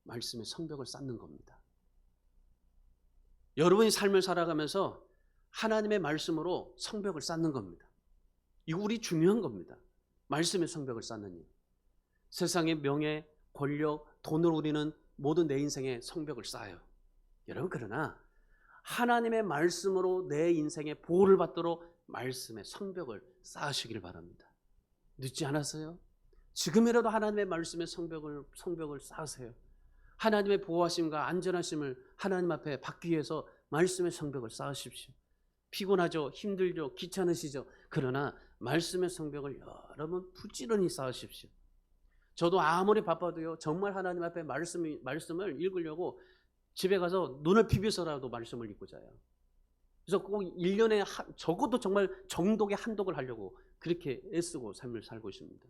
말씀의 성벽을 쌓는 겁니다. 여러분이 삶을 살아가면서 하나님의 말씀으로 성벽을 쌓는 겁니다. 이거 우리 중요한 겁니다. 말씀의 성벽을 쌓는 일. 세상의 명예, 권력, 돈을 우리는 모든 내 인생의 성벽을 쌓아요. 여러분, 그러나 하나님의 말씀으로 내 인생의 보호를 받도록 말씀의 성벽을 쌓으시길 바랍니다. 늦지 않았어요? 지금이라도 하나님의 말씀의 성벽을 쌓으세요. 하나님의 보호하심과 안전하심을 하나님 앞에 받기 위해서 말씀의 성벽을 쌓으십시오. 피곤하죠? 힘들죠? 귀찮으시죠? 그러나 말씀의 성벽을 여러분 부지런히 쌓으십시오. 저도 아무리 바빠도요, 정말 하나님 앞에 말씀을 읽으려고 집에 가서 눈을 비벼서라도 말씀을 읽고 자요. 그래서 꼭 1년에 적어도 정말 정독의 한독을 하려고 그렇게 애쓰고 삶을 살고 있습니다.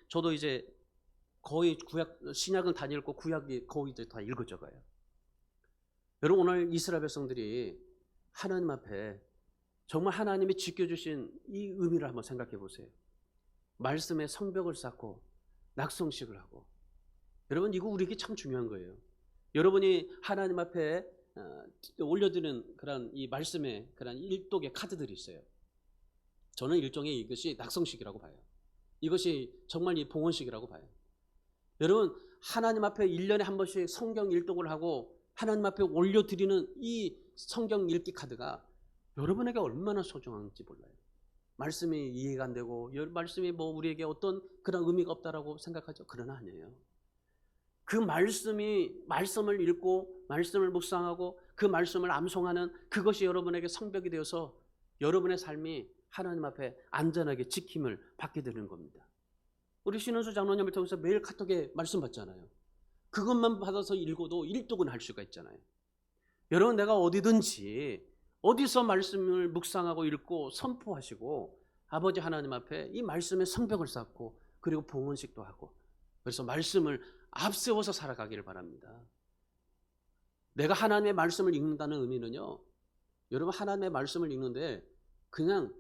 저도 이제 거의 신약은 다 읽고 구약이 거의 이제 다 읽어져가요. 여러분, 오늘 이스라엘 백성들이 하나님 앞에 정말 하나님이 지켜주신 이 의미를 한번 생각해 보세요. 말씀에 성벽을 쌓고 낙성식을 하고. 여러분, 이거 우리에게 참 중요한 거예요. 여러분이 하나님 앞에 올려드리는 그런 이 말씀의 그런 일독의 카드들이 있어요. 저는 일종의 이것이 낙성식이라고 봐요. 이것이 정말 이 봉헌식이라고 봐요. 여러분, 하나님 앞에 1년에 한 번씩 성경 일독을 하고 하나님 앞에 올려드리는 이 성경 읽기 카드가 여러분에게 얼마나 소중한지 몰라요. 말씀이 이해가 안 되고 말씀이 뭐 우리에게 어떤 그런 의미가 없다라고 생각하죠. 그러나 아니에요. 그 말씀을 읽고 말씀을 묵상하고 그 말씀을 암송하는 그것이 여러분에게 성벽이 되어서 여러분의 삶이 하나님 앞에 안전하게 지킴을 받게 되는 겁니다. 우리 신은수 장로님을 통해서 매일 카톡에 말씀 받잖아요. 그것만 받아서 읽어도 일독은 할 수가 있잖아요. 여러분, 내가 어디든지 어디서 말씀을 묵상하고 읽고 선포하시고 아버지 하나님 앞에 이 말씀의 성벽을 쌓고 그리고 봉헌식도 하고, 그래서 말씀을 앞세워서 살아가기를 바랍니다. 내가 하나님의 말씀을 읽는다는 의미는요, 여러분, 하나님의 말씀을 읽는데 그냥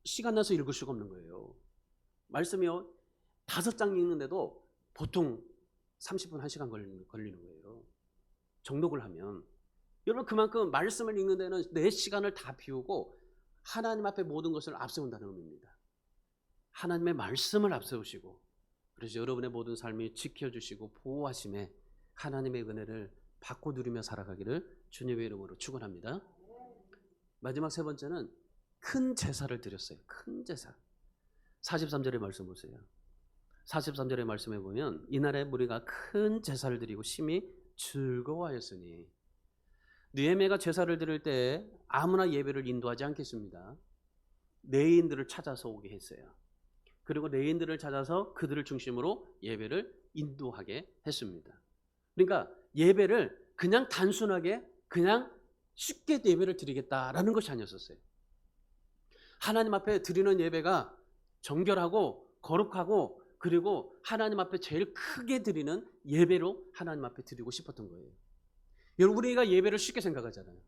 시간 내서 읽을 수가 없는 거예요. 말씀이요, 5장 읽는데도 보통 30분, 1시간 걸리는 거예요. 정독을 하면. 여러분, 그만큼 말씀을 읽는 데는 내 시간을 다 비우고 하나님 앞에 모든 것을 앞세운다는 의미입니다. 하나님의 말씀을 앞세우시고, 그래서 여러분의 모든 삶이 지켜주시고 보호하심에 하나님의 은혜를 받고 누리며 살아가기를 주님의 이름으로 축원합니다. 마지막 세 번째는 큰 제사를 드렸어요. 큰 제사. 43절의 말씀 보세요. 43절의 말씀에 보면 이날에 무리가 큰 제사를 드리고 심히 즐거워하였으니. 느헤미야가 제사를 드릴 때 아무나 예배를 인도하지 않겠습니다. 레위인들을 찾아서 오게 했어요. 그리고 레위인들을 찾아서 그들을 중심으로 예배를 인도하게 했습니다. 그러니까 예배를 그냥 단순하게 그냥 쉽게 예배를 드리겠다라는 것이 아니었어요. 하나님 앞에 드리는 예배가 정결하고 거룩하고 그리고 하나님 앞에 제일 크게 드리는 예배로 하나님 앞에 드리고 싶었던 거예요. 여러분, 우리가 예배를 쉽게 생각하잖아요.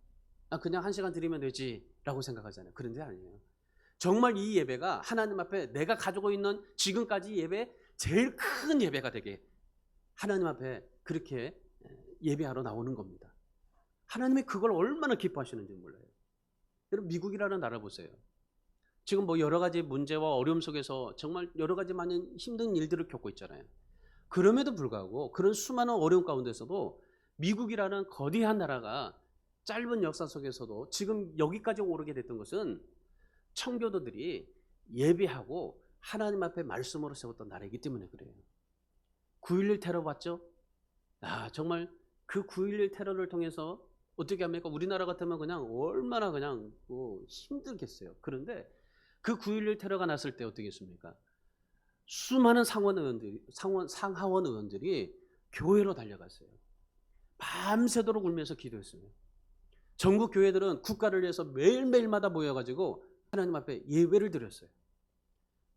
그냥 1시간 드리면 되지 라고 생각하잖아요. 그런데 아니에요. 정말 이 예배가 하나님 앞에 내가 가지고 있는 지금까지 예배 제일 큰 예배가 되게 하나님 앞에 그렇게 예배하러 나오는 겁니다. 하나님이 그걸 얼마나 기뻐하시는지 몰라요. 여러분, 미국이라는 나라 보세요. 지금 뭐 여러 가지 문제와 어려움 속에서 정말 여러 가지 많은 힘든 일들을 겪고 있잖아요. 그럼에도 불구하고 그런 수많은 어려움 가운데서도 미국이라는 거대한 나라가 짧은 역사 속에서도 지금 여기까지 오르게 됐던 것은 청교도들이 예배하고 하나님 앞에 말씀으로 세웠던 나라이기 때문에 그래요. 9.11 테러 봤죠? 정말 그 9.11 테러를 통해서 어떻게 합니까? 우리나라 같으면 그냥 얼마나 그냥 힘들겠어요. 그런데 그 9.11 테러가 났을 때 어떻게 했습니까? 수많은 상하원 의원들이 교회로 달려갔어요. 밤새도록 울면서 기도했어요. 전국 교회들은 국가를 위해서 매일매일마다 모여가지고 하나님 앞에 예배를 드렸어요.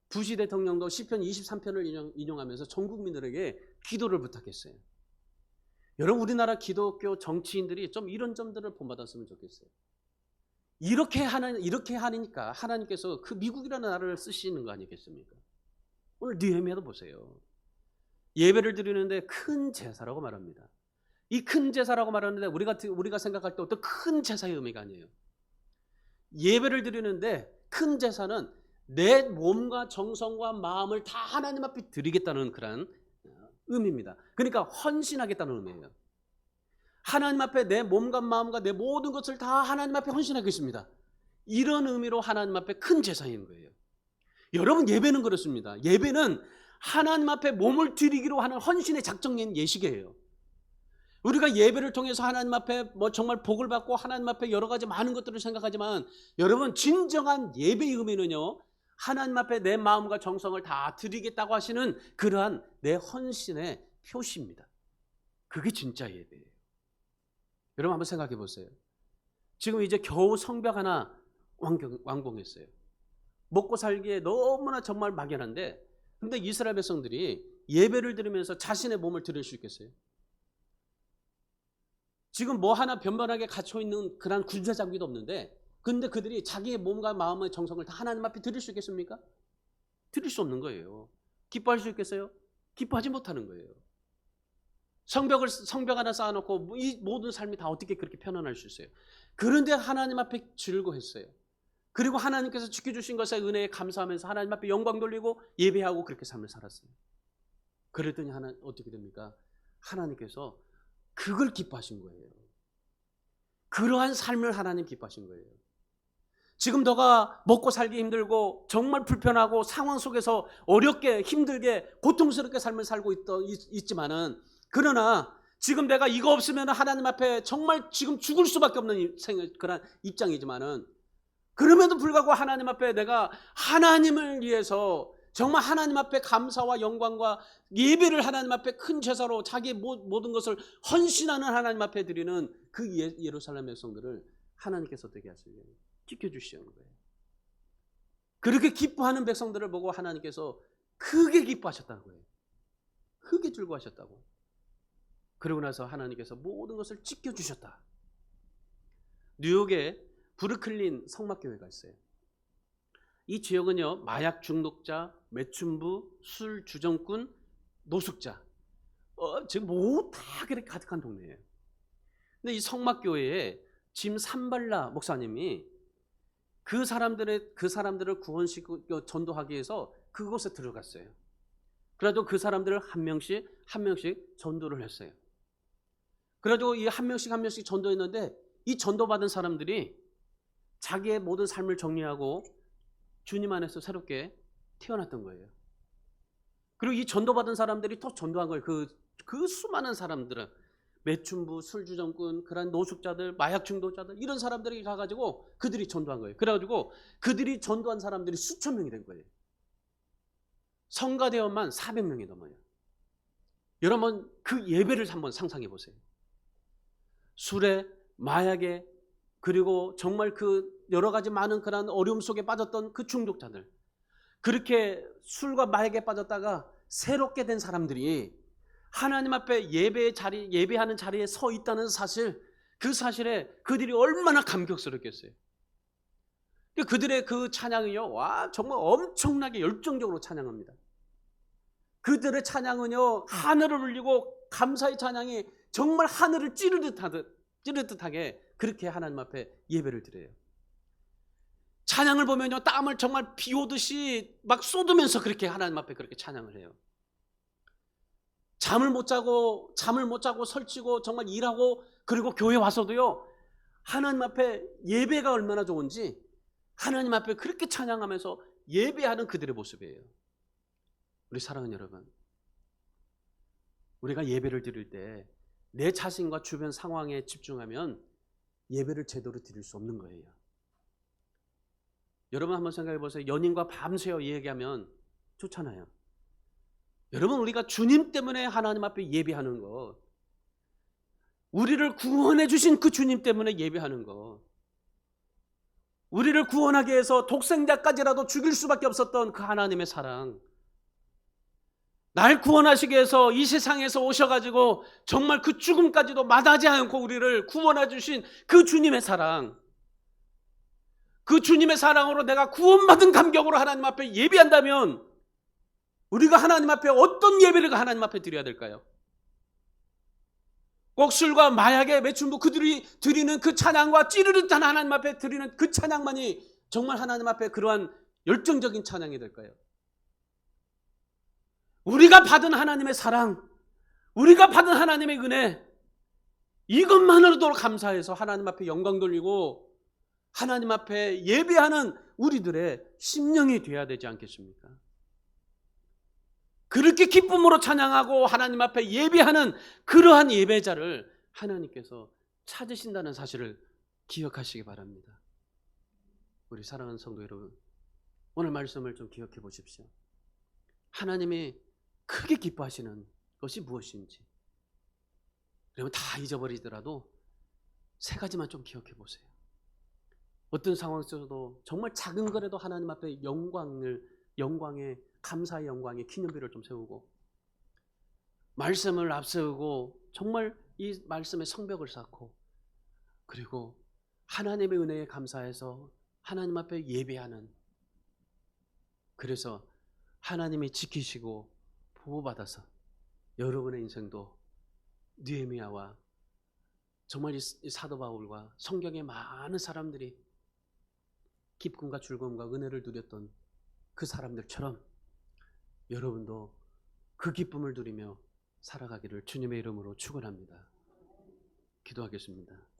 부시 대통령도 시편 23편을 인용하면서 전 국민들에게 기도를 부탁했어요. 여러분, 우리나라 기독교 정치인들이 좀 이런 점들을 본받았으면 좋겠어요. 이렇게 하니까 하나님께서 그 미국이라는 나라를 쓰시는 거 아니겠습니까? 오늘 느헤미야도 보세요. 예배를 드리는데 큰 제사라고 말합니다. 이 큰 제사라고 말하는데 우리가 생각할 때 어떤 큰 제사의 의미가 아니에요. 예배를 드리는데 큰 제사는 내 몸과 정성과 마음을 다 하나님 앞에 드리겠다는 그런 의미입니다. 그러니까 헌신하겠다는 의미예요. 하나님 앞에 내 몸과 마음과 내 모든 것을 다 하나님 앞에 헌신하겠습니다. 이런 의미로 하나님 앞에 큰 제사인 거예요. 여러분, 예배는 그렇습니다. 예배는 하나님 앞에 몸을 드리기로 하는 헌신의 작정인 예식이에요. 우리가 예배를 통해서 하나님 앞에 정말 복을 받고 하나님 앞에 여러 가지 많은 것들을 생각하지만 여러분, 진정한 예배의 의미는요, 하나님 앞에 내 마음과 정성을 다 드리겠다고 하시는 그러한 내 헌신의 표시입니다. 그게 진짜 예배예요. 여러분, 한번 생각해 보세요. 지금 이제 겨우 성벽 하나 완공했어요. 먹고 살기에 너무나 정말 막연한데, 근데 이스라엘 백성들이 예배를 드리면서 자신의 몸을 드릴 수 있겠어요? 지금 뭐 하나 변변하게 갇혀 있는 그런 군사 장비도 없는데, 근데 그들이 자기의 몸과 마음의 정성을 다 하나님 앞에 드릴 수 있겠습니까? 드릴 수 없는 거예요. 기뻐할 수 있겠어요? 기뻐하지 못하는 거예요. 성벽 하나 쌓아놓고 이 모든 삶이 다 어떻게 그렇게 편안할 수 있어요? 그런데 하나님 앞에 즐거워했어요. 그리고 하나님께서 지켜주신 것에 은혜에 감사하면서 하나님 앞에 영광 돌리고 예배하고 그렇게 삶을 살았어요. 그랬더니 어떻게 됩니까? 하나님께서 그걸 기뻐하신 거예요. 그러한 삶을 하나님 기뻐하신 거예요. 지금 너가 먹고 살기 힘들고 정말 불편하고 상황 속에서 어렵게 힘들게 고통스럽게 삶을 살고 있지만은, 그러나 지금 내가 이거 없으면 하나님 앞에 정말 지금 죽을 수밖에 없는 그런 입장이지만은, 그럼에도 불구하고 하나님 앞에 내가 하나님을 위해서 정말 하나님 앞에 감사와 영광과 예배를 하나님 앞에 큰 제사로 자기의 모든 것을 헌신하는 하나님 앞에 드리는 그 예루살렘 백성들을 하나님께서 어떻게 하시려고 지켜주시는 거예요. 그렇게 기뻐하는 백성들을 보고 하나님께서 크게 기뻐하셨다는 거예요. 크게 즐거워하셨다고. 그러고 나서 하나님께서 모든 것을 지켜주셨다. 뉴욕에 브루클린 성막교회가 있어요. 이 지역은요, 마약 중독자, 매춘부, 술 주정꾼, 노숙자, 지금 모두 다 그렇게 가득한 동네예요. 근데 이 성막교회에 짐 산발라 목사님이 그 사람들을 구원시키고 전도하기 위해서 그곳에 들어갔어요. 그래가지고 그 사람들을 한 명씩 전도를 했어요. 그래가지고 이 한 명씩 전도했는데, 이 전도받은 사람들이 자기의 모든 삶을 정리하고 주님 안에서 새롭게 태어났던 거예요. 그리고 이 전도받은 사람들이 또 전도한 거예요. 그 수많은 사람들은 매춘부, 술주정꾼, 그런 노숙자들, 마약 중독자들, 이런 사람들이 가가지고 그들이 전도한 거예요. 그래가지고 그들이 전도한 사람들이 수천 명이 된 거예요. 성가대원만 400명이 넘어요. 여러분 그 예배를 한번 상상해 보세요. 술에, 마약에, 그리고 정말 그 여러 가지 많은 그런 어려움 속에 빠졌던 그 중독자들, 그렇게 술과 마약에 빠졌다가 새롭게 된 사람들이 하나님 앞에 예배하는 자리에 서 있다는 사실, 그 사실에 그들이 얼마나 감격스럽겠어요. 그들의 그 찬양이요, 와, 정말 엄청나게 열정적으로 찬양합니다. 그들의 찬양은요, 하늘을 울리고 감사의 찬양이 정말 하늘을 찌르듯하게 그렇게 하나님 앞에 예배를 드려요. 찬양을 보면요, 땀을 정말 비 오듯이 막 쏟으면서 그렇게 하나님 앞에 그렇게 찬양을 해요. 잠을 못 자고 설치고 정말 일하고, 그리고 교회 와서도요, 하나님 앞에 예배가 얼마나 좋은지 하나님 앞에 그렇게 찬양하면서 예배하는 그들의 모습이에요. 우리 사랑하는 여러분, 우리가 예배를 드릴 때 내 자신과 주변 상황에 집중하면 예배를 제대로 드릴 수 없는 거예요. 여러분 한번 생각해 보세요. 연인과 밤새워 얘기하면 좋잖아요. 여러분, 우리가 주님 때문에 하나님 앞에 예배하는 거, 우리를 구원해 주신 그 주님 때문에 예배하는 거, 우리를 구원하기 위해서 독생자까지라도 죽일 수밖에 없었던 그 하나님의 사랑, 날 구원하시기 위해서 이 세상에서 오셔가지고 정말 그 죽음까지도 마다하지 않고 우리를 구원해 주신 그 주님의 사랑, 그 주님의 사랑으로 내가 구원받은 감격으로 하나님 앞에 예배한다면 우리가 하나님 앞에 어떤 예배를 하나님 앞에 드려야 될까요? 꼭 술과 마약의 매춘부 그들이 드리는 그 찬양과 찌르듯한 하나님 앞에 드리는 그 찬양만이 정말 하나님 앞에 그러한 열정적인 찬양이 될까요? 우리가 받은 하나님의 사랑, 우리가 받은 하나님의 은혜, 이것만으로도 감사해서 하나님 앞에 영광 돌리고 하나님 앞에 예배하는 우리들의 심령이 되어야 되지 않겠습니까? 그렇게 기쁨으로 찬양하고 하나님 앞에 예배하는 그러한 예배자를 하나님께서 찾으신다는 사실을 기억하시기 바랍니다. 우리 사랑하는 성도 여러분, 오늘 말씀을 좀 기억해 보십시오. 하나님이 크게 기뻐하시는 것이 무엇인지 여러분 다 잊어버리더라도 세 가지만 좀 기억해 보세요. 어떤 상황 속에서도 정말 작은 거라도 하나님 앞에 영광의 감사의 영광의 기념비를 좀 세우고, 말씀을 앞세우고 정말 이 말씀의 성벽을 쌓고 그리고 하나님의 은혜에 감사해서 하나님 앞에 예배하는, 그래서 하나님이 지키시고 보호받아서 여러분의 인생도 느헤미야와 정말 이 사도 바울과 성경의 많은 사람들이 기쁨과 즐거움과 은혜를 누렸던 그 사람들처럼 여러분도 그 기쁨을 누리며 살아가기를 주님의 이름으로 축원합니다. 기도하겠습니다.